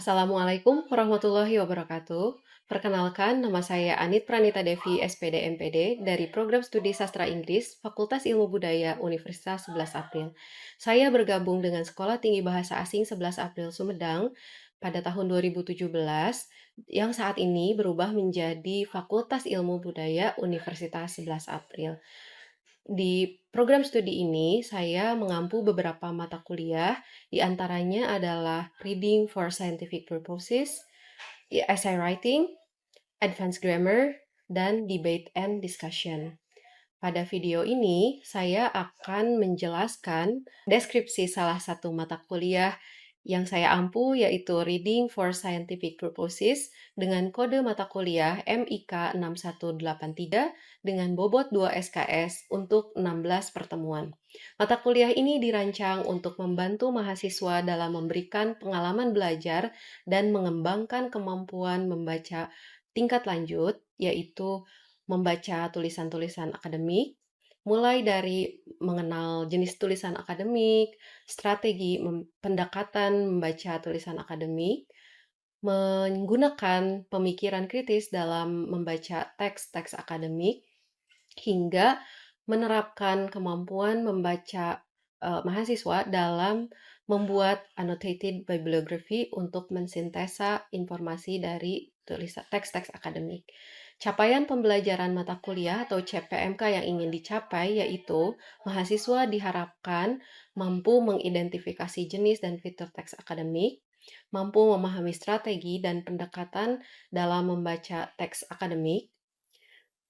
Assalamualaikum warahmatullahi wabarakatuh. Perkenalkan, nama saya Anit Pranita Devi, SPD MPD, dari Program Studi Sastra Inggris, Fakultas Ilmu Budaya, Universitas 11 April. Saya bergabung dengan Sekolah Tinggi Bahasa Asing 11 April Sumedang pada tahun 2017, yang saat ini berubah menjadi Fakultas Ilmu Budaya, Universitas 11 April. Di program studi ini, saya mengampu beberapa mata kuliah, di antaranya adalah Reading for Scientific Purposes, Essay Writing, Advanced Grammar, dan Debate and Discussion. Pada video ini, saya akan menjelaskan deskripsi salah satu mata kuliah yang saya ampu, yaitu Reading for Scientific Purposes dengan kode mata kuliah MIK 6183 dengan bobot 2 SKS untuk 16 pertemuan. Mata kuliah ini dirancang untuk membantu mahasiswa dalam memberikan pengalaman belajar dan mengembangkan kemampuan membaca tingkat lanjut, yaitu membaca tulisan-tulisan akademik, mulai dari mengenal jenis tulisan akademik, strategi pendekatan membaca tulisan akademik, menggunakan pemikiran kritis dalam membaca teks-teks akademik, hingga menerapkan kemampuan membaca mahasiswa dalam membuat annotated bibliography untuk mensintesa informasi dari tulisan teks-teks akademik. Capaian pembelajaran mata kuliah atau CPMK yang ingin dicapai yaitu mahasiswa diharapkan mampu mengidentifikasi jenis dan fitur teks akademik, mampu memahami strategi dan pendekatan dalam membaca teks akademik,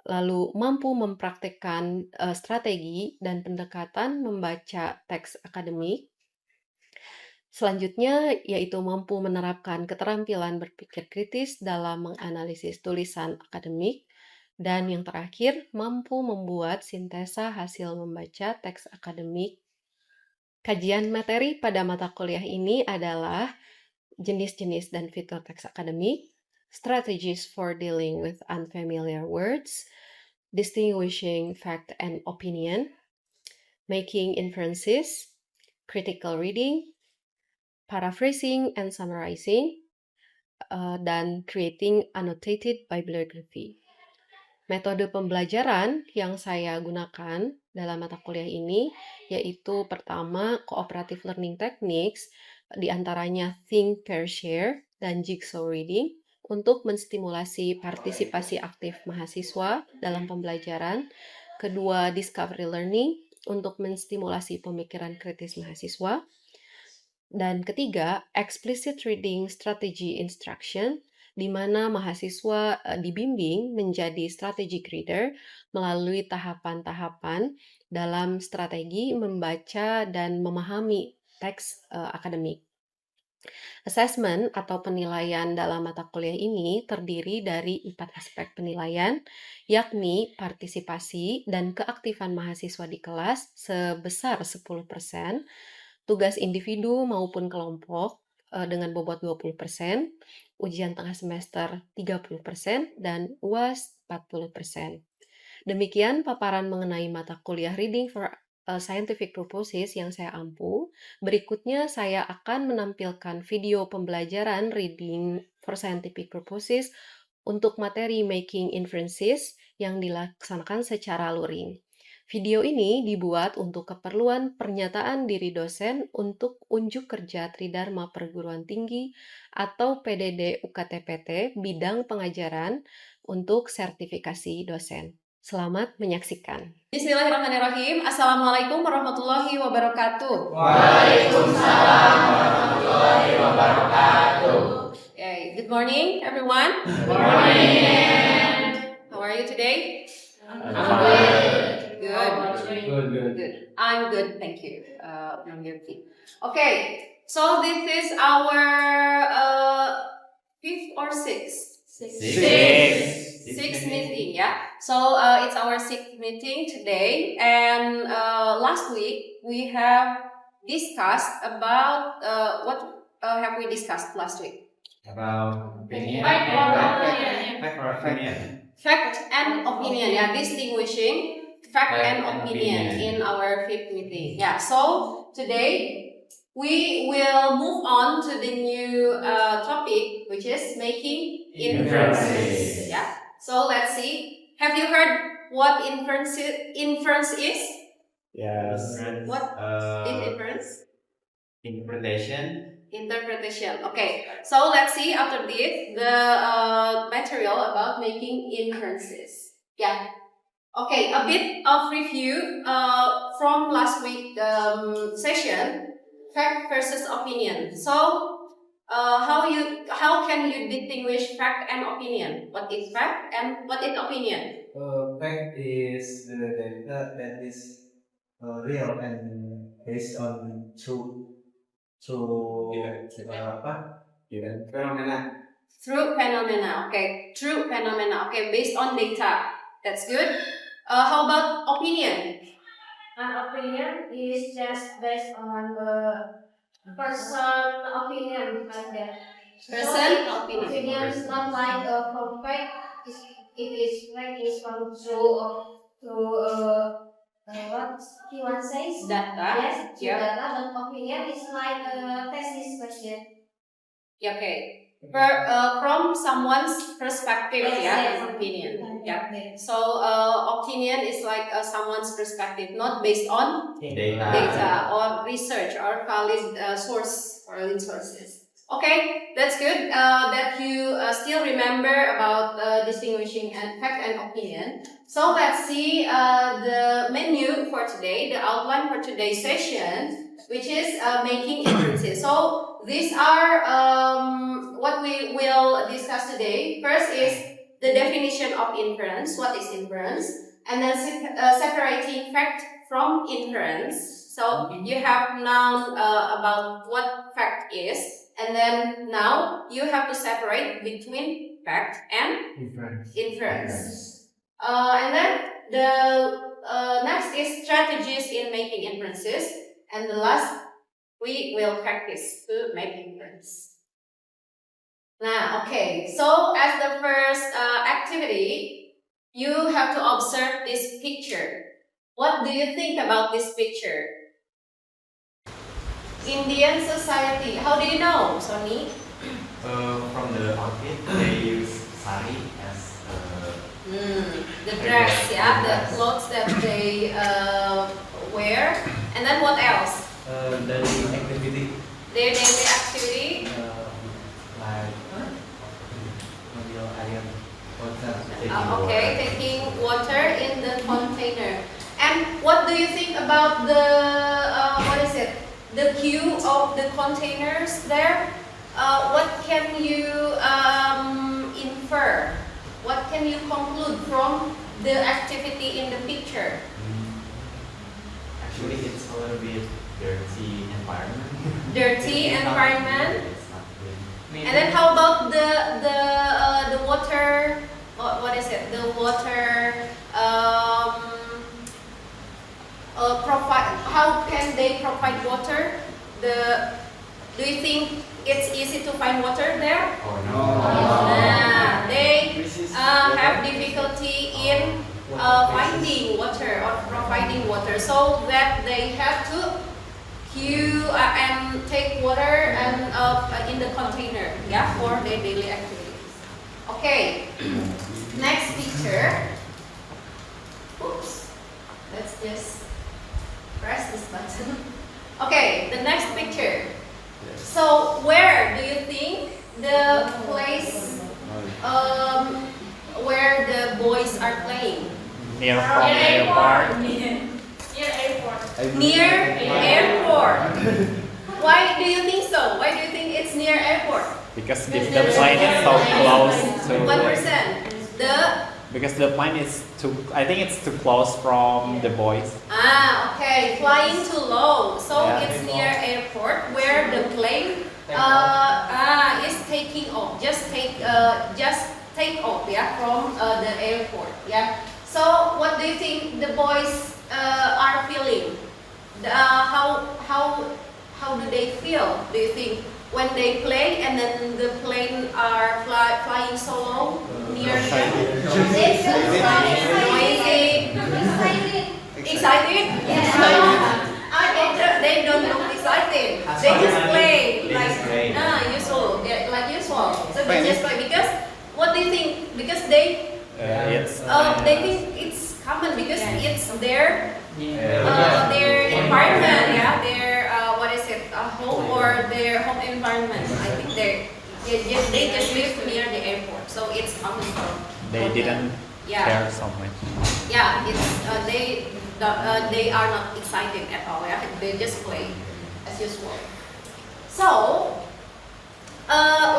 lalu mampu mempraktikkan strategi dan pendekatan membaca teks akademik. Selanjutnya, yaitu mampu menerapkan keterampilan berpikir kritis dalam menganalisis tulisan akademik. Dan yang terakhir, mampu membuat sintesa hasil membaca teks akademik. Kajian materi pada mata kuliah ini adalah jenis-jenis dan fitur teks akademik, strategies for dealing with unfamiliar words, distinguishing fact and opinion, making inferences, critical reading, paraphrasing and summarizing, dan creating annotated bibliography. Metode pembelajaran yang saya gunakan dalam mata kuliah ini yaitu pertama cooperative learning techniques, diantaranya think, pair, share, dan jigsaw reading untuk menstimulasi partisipasi aktif mahasiswa dalam pembelajaran. Kedua, discovery learning untuk menstimulasi pemikiran kritis mahasiswa. Dan ketiga, explicit reading strategy instruction, di mana mahasiswa dibimbing menjadi strategic reader melalui tahapan-tahapan dalam strategi membaca dan memahami teks akademik. Assessment atau penilaian dalam mata kuliah ini terdiri dari 4 aspek penilaian, yakni partisipasi dan keaktifan mahasiswa di kelas sebesar 10%, tugas individu maupun kelompok dengan bobot 20%, ujian tengah semester 30%, dan UAS 40%. Demikian paparan mengenai mata kuliah Reading for Scientific Purposes yang saya ampu. Berikutnya saya akan menampilkan video pembelajaran Reading for Scientific Purposes untuk materi Making Inferences yang dilaksanakan secara luring. Video ini dibuat untuk keperluan pernyataan diri dosen untuk unjuk kerja Tridharma Perguruan Tinggi atau PDD UKTPT bidang pengajaran untuk sertifikasi dosen. Selamat menyaksikan. Bismillahirrahmanirrahim. Assalamualaikum warahmatullahi wabarakatuh. Waalaikumsalam warahmatullahi wabarakatuh. Good morning, everyone. Good morning. How are you today? I'm good. Good. I'm good, thank you. Okay, so this is our fifth or sixth? Sixth meeting, yeah. So it's our sixth meeting today, and last week we have discussed about what have we discussed last week? About opinion. Fact and opinion, yeah, distinguishing fact and opinion in our fifth meeting. Yeah, so today we will move on to the new topic, which is making inferences. Inferences. Yeah. So let's see. Have you heard what inference is? Yes. What is inference? Interpretation. Interpretation. Okay. So let's see after this the material about making inferences. Yeah. Okay. A bit of review from last week session. Fact versus opinion. So, how can you distinguish fact and opinion? What is fact and what is opinion? Fact is the data that is real and based on true apa fenomena. True phenomena. Okay, true phenomena. Okay, based on data. That's good. How about opinion? An opinion is just based on the person opinion like that. Person So opinion. opinion is not like a from fact. If it's fact is from true or what he one says. Data. Yes, Yeah. data. But opinion is like a thesis question. Yeah, okay. From someone's perspective, yeah, opinion. Yeah. So opinion is like someone's perspective, not based on data or research or valid source or valid sources. Okay, that's good. That you still remember about distinguishing fact and opinion. So let's see the menu for today, the outline for today's session, which is making inferences. So these are what we will discuss today. First is the definition of inference. What is inference? And then separating fact from inference. So you have known about what fact is, and then now you have to separate between fact and inference. And then the next is strategies in making inferences, and the last we will practice to make inference. Now, okay, so as the first activity, you have to observe this picture. What do you think about this picture? Indian society. How do you know, Sonny? From the outfit, they use sari as The dress, yeah, the clothes that they wear. And then what else? Daily activity Their daily activity. like mobil air water. Okay, taking water in the container. And what do you think about the what is it? The queue of the containers there. What can you infer? What can you conclude from the activity in the picture? Actually, it's a little bit dirty environment. Dirty environment. It's not good. And then how about the water? What is it? The water. Provide. How can they provide water? Do you think it's easy to find water there? Oh no. They have difficulty in finding water or providing water, so that they have to queue and take water and in the container, yeah, for their daily activities. Okay, next picture. Oops, let's just press this button. Okay, the next picture. So where do you think the place where the boys are playing? Near from airport. Near airport. Why do you think so? Why do you think it's near airport? Because if the plane is so close to 1%. because the plane is too, I think it's too close from the boys. Okay, flying too low. So Yeah. it's near airport where the plane is taking off. Just take off, yeah, from the airport, yeah. So what do you think the boys are feeling? How do they feel? Do you think when they play and then the plane are flying so low near them? Noisy, excited? Yeah. They don't look excited. They they think it's common because it's their Yeah. their environment, yeah, their what is it, home or their home environment. I think they just live near the airport, so it's common for They for them. didn't Yeah. care so much. Yeah, it's they are not excited at all. Yeah, they just play as usual. So,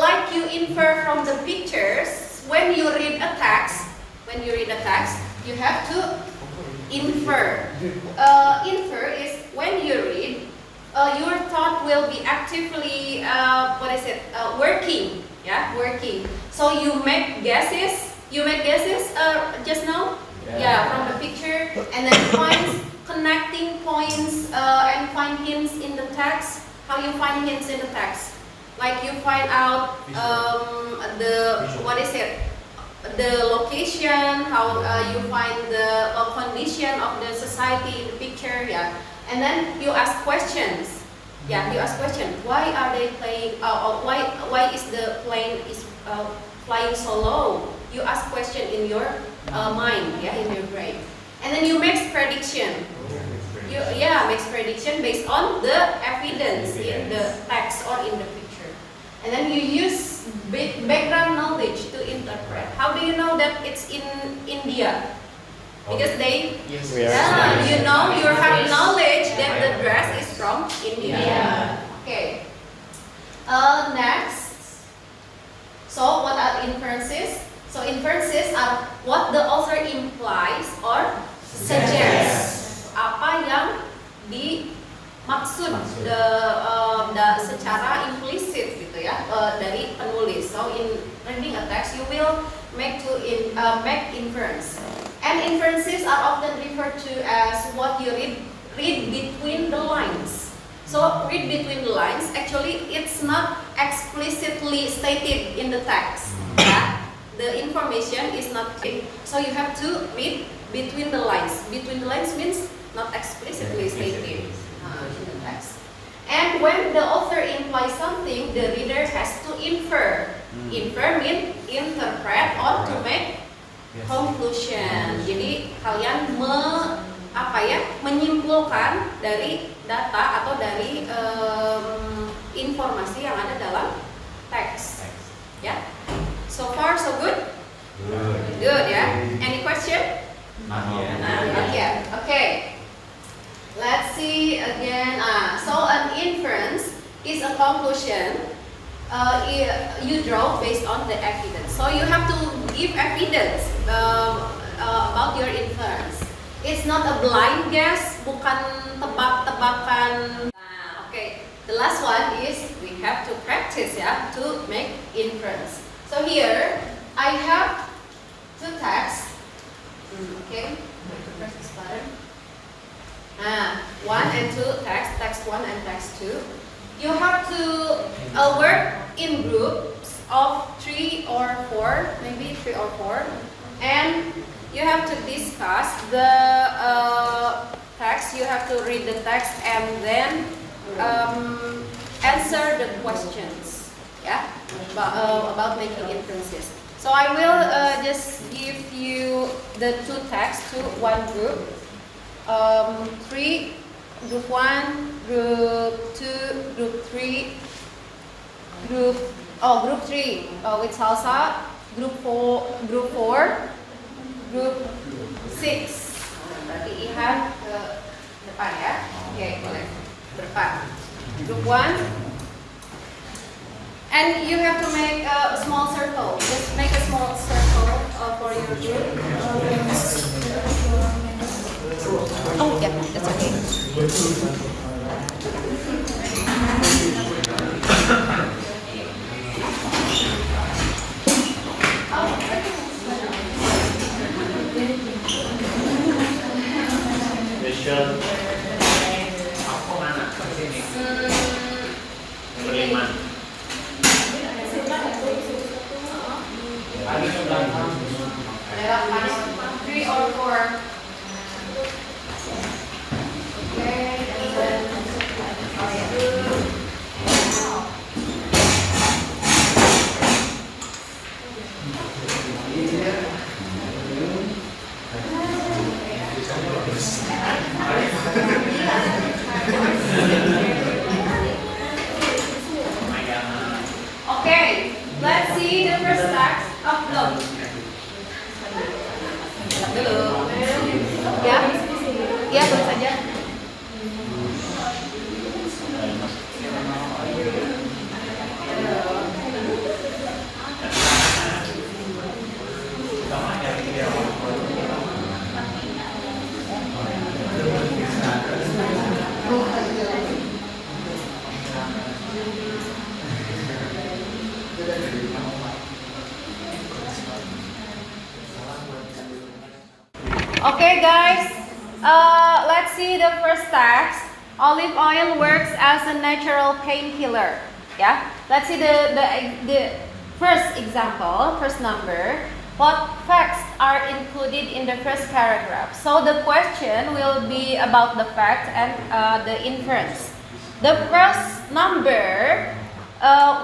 like you infer from the pictures, when you read a text, you have to infer. Infer is when you read, your thought will be actively working. Yeah, working. So you make guesses. You make guesses just now. Yeah, from the picture, and then find connecting points and find hints in the text. How you find hints in the text? Like you find out the location, how you find the condition of the society in the picture, yeah. And then you ask questions. Yeah, you ask questions. Why are they playing? Or why is the plane flying so low? You ask question in your mind, yeah, in your brain, and then you make prediction. You makes prediction based on the evidence in the text or in the picture, and then you use background knowledge to interpret. How do you know that it's in India? Because they, We are you know, you have knowledge that the dress is from India. Okay. Next. So what are inferences? So inferences are what the author implies or suggests. Apa yang dimaksud secara implisit gitu ya dari penulis. So in reading a text, you will make inference. And inferences are often referred to as what you read between the lines. So read between the lines. Actually, it's not explicitly stated in the text. Yeah? The information is not clear. So you have to read between the lines. Between the lines means not explicitly stated in the text. And when the author implies something, the reader has to infer. Infer means interpret or to make conclusion. Jadi kalian menyimpulkan dari data atau dari informasi yang ada dalam teks. Ya. So far so good? Good ya. Any question? Not yet. Okay. Let's see again. So an inference is a conclusion you draw based on the evidence. So you have to give evidence about your inference. It's not a blind guess, bukan tebak-tebakan. Okay. The last one is we have to practice ya to make inference. So here I have two texts. Okay. Press this button. 1 and 2 text 1 and text 2. You have to work in groups of 3 or 4, maybe 3 or 4, and you have to discuss the text. You have to read the text and then answer the questions. Yeah, about making inferences. So I will just give you the two texts to one group. 3, group 1, group 2, group 3, group 3 with salsa, group 4, group 6. Berarti Ihan ke depan ya. Oke, boleh. Depan. Group 1. And you have to make a small circle. Just make a small circle for your group. Oh yeah, that's okay. Aku mana? Sini. Nomor 5. Three or four. Okay. Ya, tulis aja. Okay, guys. Let's see the first text. Olive oil works as a natural painkiller. Yeah. Let's see the first example, first number. What facts are included in the first paragraph? So the question will be about the fact and the inference. The first number.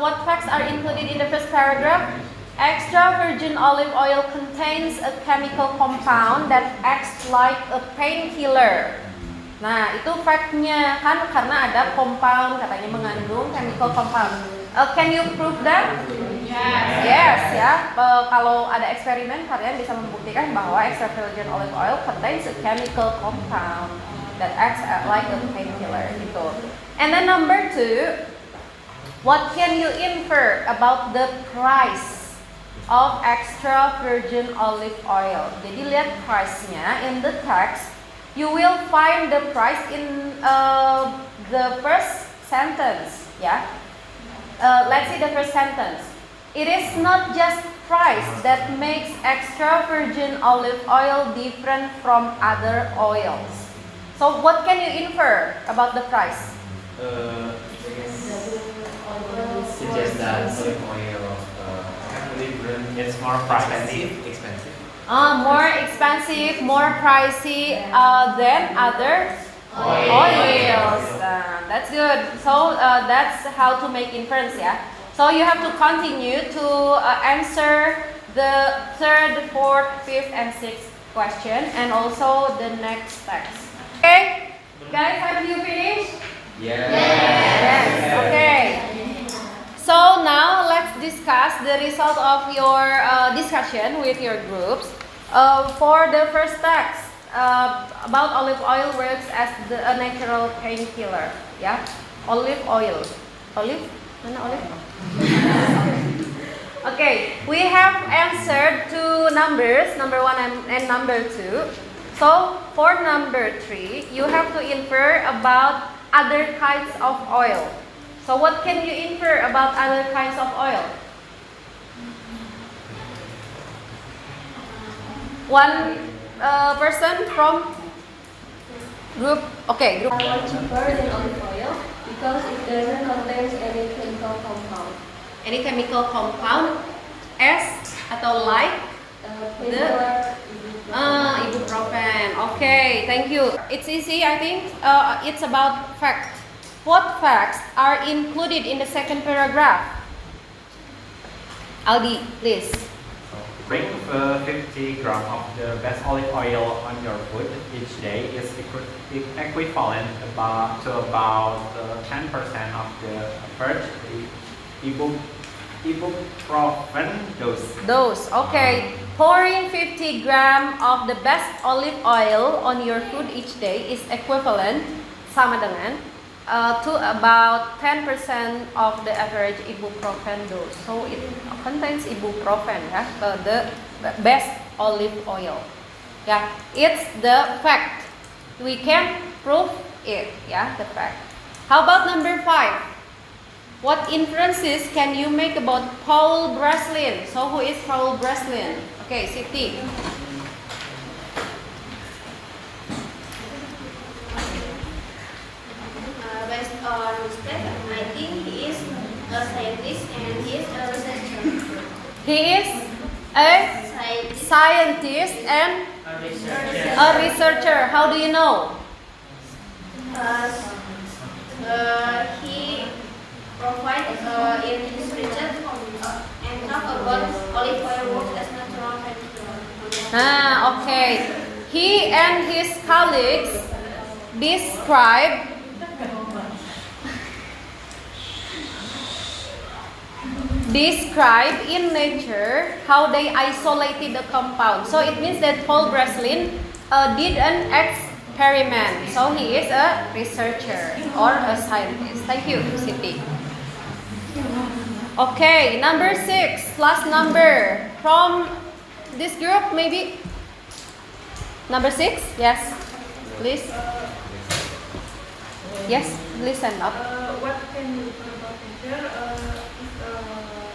What facts are included in the first paragraph? Extra virgin olive oil contains a chemical compound that acts like a painkiller. Nah, itu fact-nya kan karena ada compound katanya mengandung chemical compound. Can you prove that? Yes, ya. Kalau ada eksperimen kalian bisa membuktikan bahwa extra virgin olive oil contains a chemical compound that acts like a painkiller gitu. And then number 2, what can you infer about the price of extra virgin olive oil? Jadi lihat price-nya in the text. You will find the price in the first sentence. Yeah. Let's see the first sentence. It is not just price that makes extra virgin olive oil different from other oils. So what can you infer about the price? Suggest that olive oil It's more pricey. expensive. More expensive, more pricey than other oils. That's good. So that's how to make inference, yeah. So you have to continue to answer the third, fourth, fifth, and sixth question, and also the next text. Okay, guys, have you finished? Yes. Okay. So now let's discuss the result of your discussion with your groups. For the first text about olive oil works as a natural painkiller. Yeah, olive oil. Olive? Mana olive? Okay, we have answered two numbers, number 1 and number 2. So for number 3, you have to infer about other kinds of oil. So what can you infer about other kinds of oil? One person from group. Okay, group. Cheaper than olive oil because it doesn't contain any chemical compound. Any chemical compound as atau like Painkiller, ibuprofen. Okay, thank you. It's easy, I think. It's about fact. What facts are included in the second paragraph? Aldi, please. Drink 50 grams of the best olive oil on your food each day is equivalent to about 10% of the average ibuprofen dose. Okay. Pouring 50 grams of the best olive oil on your food each day is equivalent, sama dengan, to about 10% of the average ibuprofen dose. So it contains ibuprofen, yeah, the best olive oil. Yeah, it's the fact. We can prove it, yeah, the fact. How about number 5? What inferences can you make about Paul Breslin? So who is Paul Breslin? Okay, Siti. based on that, I think he is a scientist and he is a researcher. He is a scientist and a researcher. How do you know? He provides in his research and talk about olive oil works as natural painkiller. Okay. He and his colleagues describe in nature how they isolated the compound. So it means that Paul Breslin didn't Perryman. So he is a researcher or a scientist. Thank you, Siti. Okay, number 6, last number from this group, maybe. Number 6, yes, please. Yes, please stand up. What can you do about nature? It's a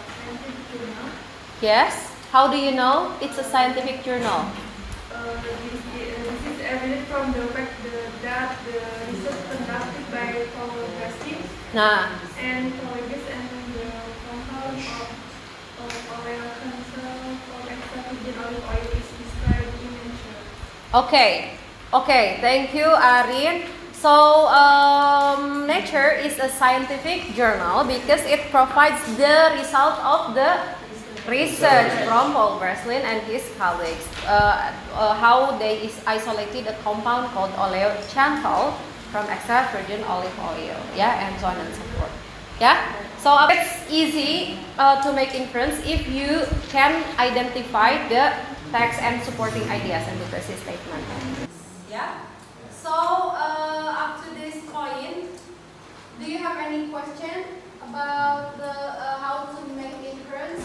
scientific journal. Yes. How do you know it's a scientific journal? This is evident from the fact that the research conducted by Paul Gaskin Nah, and colleagues and the compound of oil cancer for extra virgin olive oil is described in nature. okay, thank you, Arin. So, Nature is a scientific journal because it provides the result of the research from Paul Breslin and his colleagues. How they isolated a compound called oleoxanthol from extra virgin olive oil, yeah, and so on and so forth. Yeah, so it's easy to make inference if you can identify the text and supporting ideas and the thesis statement. Yeah. So up to this point, do you have any question about the how to make inference?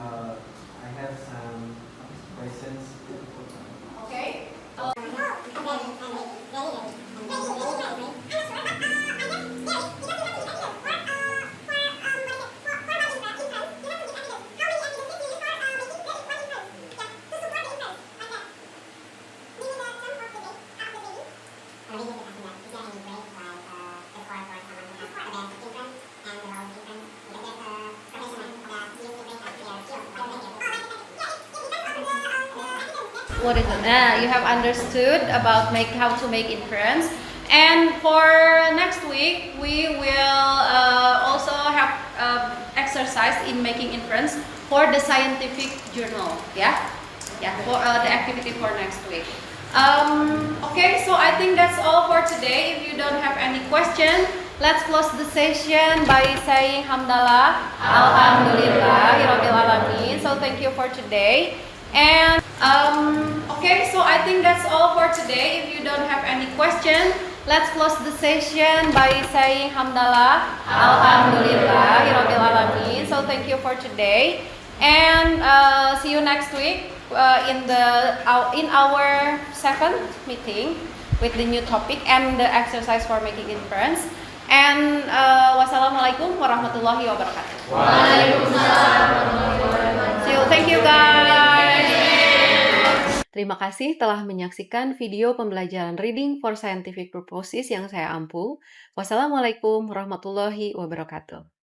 I have some questions. Okay. What is it? You have understood about how to make inference. And for next week, we will also have exercise in making inference for the scientific journal. Yeah, for the activity for next week. Okay, so I think that's all for today. If you don't have any question, let's close the session by saying Hamdalah, Alhamdulillahirabbil alamin. So thank you for today. And okay, so I think that's all for today. If you don't have any question, let's close the session by saying Hamdalah, Alhamdulillahirabbil alamin. So thank you for today, and see you next week in our second meeting with the new topic and the exercise for making inference. And wassalamualaikum warahmatullahi wabarakatuh. See you. Thank you guys. Terima kasih telah menyaksikan video pembelajaran Reading for Scientific Purposes yang saya ampu. Wassalamualaikum warahmatullahi wabarakatuh.